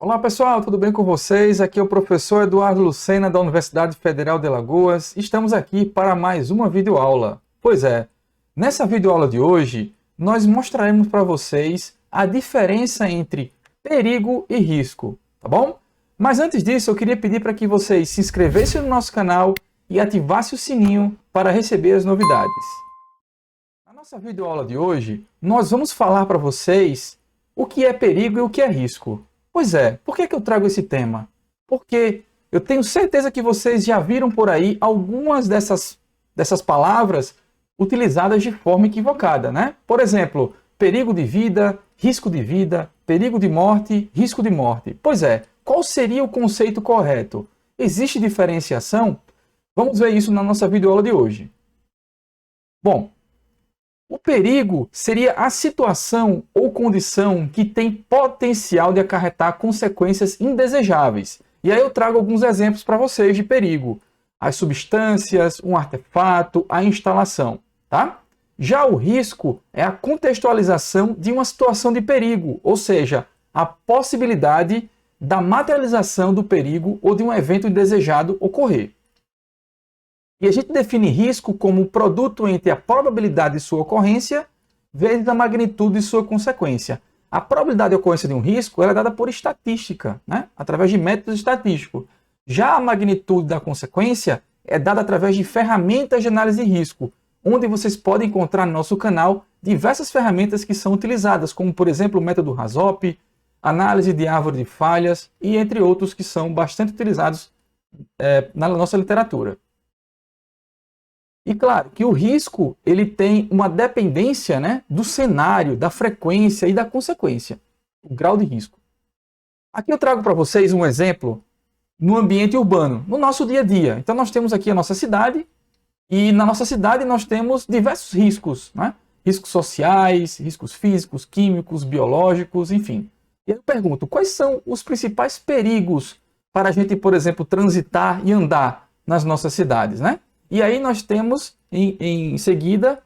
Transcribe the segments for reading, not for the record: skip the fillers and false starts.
Olá pessoal, tudo bem com vocês? Aqui é o professor Eduardo Lucena da Universidade Federal de Alagoas. Estamos aqui para mais uma videoaula. Pois é, nessa videoaula de hoje, nós mostraremos para vocês a diferença entre perigo e risco, tá bom? Mas antes disso, eu queria pedir para que vocês se inscrevessem no nosso canal e ativassem o sininho para receber as novidades. Na nossa videoaula de hoje, nós vamos falar para vocês o que é perigo e o que é risco. Pois é, por que eu trago esse tema? Porque eu tenho certeza que vocês já viram por aí algumas dessas palavras utilizadas de forma equivocada, né? Por exemplo, perigo de vida, perigo de morte, risco de morte. Pois é, qual seria o conceito correto? Existe diferenciação? Vamos ver isso na nossa videoaula de hoje. Bom, o perigo seria a situação ou condição que tem potencial de acarretar consequências indesejáveis. E aí eu trago alguns exemplos para vocês de perigo. As substâncias, um artefato, a instalação, tá? Já o risco é a contextualização de uma situação de perigo, ou seja, a possibilidade da materialização do perigo ou de um evento indesejado ocorrer. E a gente define risco como um produto entre a probabilidade de sua ocorrência vezes a magnitude de sua consequência. A probabilidade de ocorrência de um risco é dada por estatística, né? Através de métodos estatísticos. Já a magnitude da consequência é dada através de ferramentas de análise de risco, onde vocês podem encontrar no nosso canal diversas ferramentas que são utilizadas, como por exemplo o método HAZOP, análise de árvore de falhas e entre outros que são bastante utilizados na nossa literatura. E claro que o risco ele tem uma dependência, né, do cenário, da frequência e da consequência, o grau de risco. Aqui eu trago para vocês um exemplo no ambiente urbano, no nosso dia a dia. Então nós temos aqui a nossa cidade e na nossa cidade nós temos diversos riscos, né? Riscos sociais, riscos físicos, químicos, biológicos, enfim. E eu pergunto, quais são os principais perigos para a gente, por exemplo, transitar e andar nas nossas cidades, né? E aí nós temos, em seguida,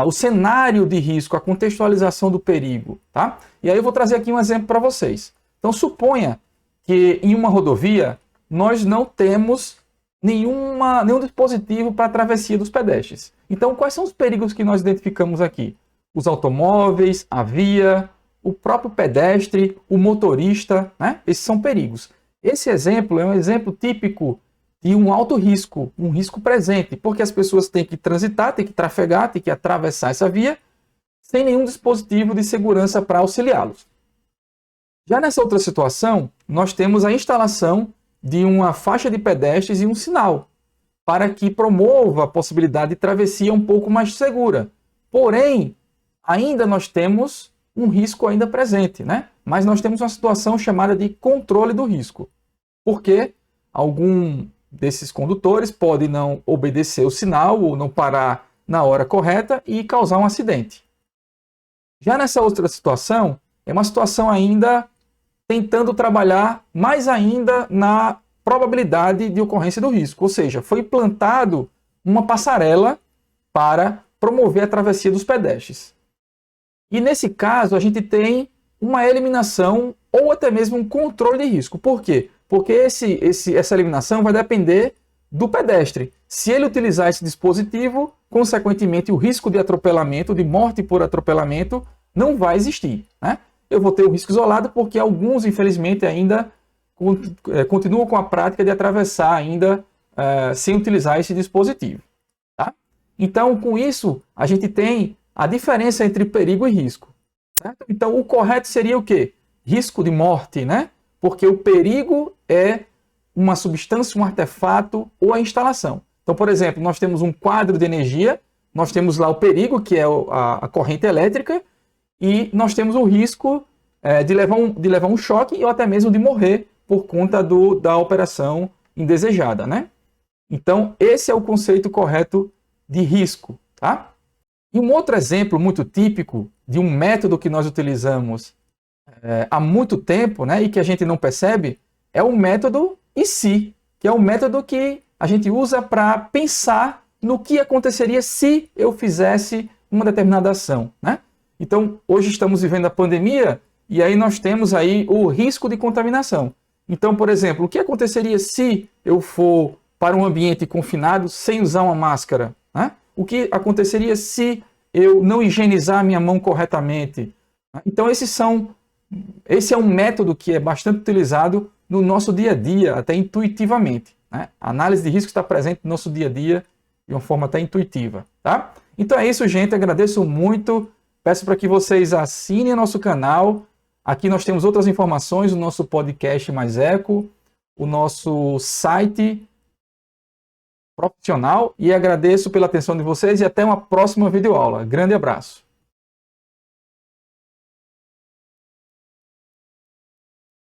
o cenário de risco, a contextualização do perigo. Tá? E aí eu vou trazer aqui um exemplo para vocês. Então suponha que em uma rodovia nós não temos nenhum dispositivo para a travessia dos pedestres. Então quais são os perigos que nós identificamos aqui? Os automóveis, a via, o próprio pedestre, o motorista, né? Esses são perigos. Esse exemplo é um exemplo típico de um alto risco, um risco presente, porque as pessoas têm que transitar, têm que trafegar, têm que atravessar essa via sem nenhum dispositivo de segurança para auxiliá-los. Já nessa outra situação, nós temos a instalação de uma faixa de pedestres e um sinal, para que promova a possibilidade de travessia um pouco mais segura. Porém, ainda nós temos um risco ainda presente, né? Mas nós temos uma situação chamada de controle do risco, porque algum desses condutores pode não obedecer o sinal ou não parar na hora correta e causar um acidente. Já nessa outra situação, é uma situação ainda tentando trabalhar mais ainda na probabilidade de ocorrência do risco, ou seja, foi implantado uma passarela para promover a travessia dos pedestres. E nesse caso a gente tem uma eliminação ou até mesmo um controle de risco. Por quê? Porque essa eliminação vai depender do pedestre. Se ele utilizar esse dispositivo, consequentemente o risco de atropelamento, de morte por atropelamento, não vai existir, né? Eu vou ter um risco isolado porque alguns, infelizmente, ainda continuam com a prática de atravessar ainda sem utilizar esse dispositivo. Tá? Então, com isso, a gente tem a diferença entre perigo e risco. Certo? Então, o correto seria o quê? Risco de morte, né? Porque o perigo é uma substância, um artefato ou a instalação. Então, por exemplo, nós temos um quadro de energia, nós temos lá o perigo, que é a corrente elétrica, e nós temos o risco de levar um choque ou até mesmo de morrer por conta da operação indesejada, né? Então, esse é o conceito correto de risco, tá? E um outro exemplo muito típico de um método que nós utilizamos há muito tempo, né, e que a gente não percebe, é o método e-se, que é o método que a gente usa para pensar no que aconteceria se eu fizesse uma determinada ação, né? Então, hoje estamos vivendo a pandemia E aí nós temos aí o risco de contaminação. Então, por exemplo, o que aconteceria se eu for para um ambiente confinado sem usar uma máscara, né? O que aconteceria se eu não higienizar a minha mão corretamente? Então, esse é um método que é bastante utilizado no nosso dia a dia, até intuitivamente, né? A análise de risco está presente no nosso dia a dia de uma forma até intuitiva, tá? Então é isso, gente. Agradeço muito. Peço para que vocês assinem nosso canal. Aqui nós temos outras informações, o nosso podcast Mais Eco, o nosso site profissional, e agradeço pela atenção de vocês e até uma próxima videoaula. Grande abraço.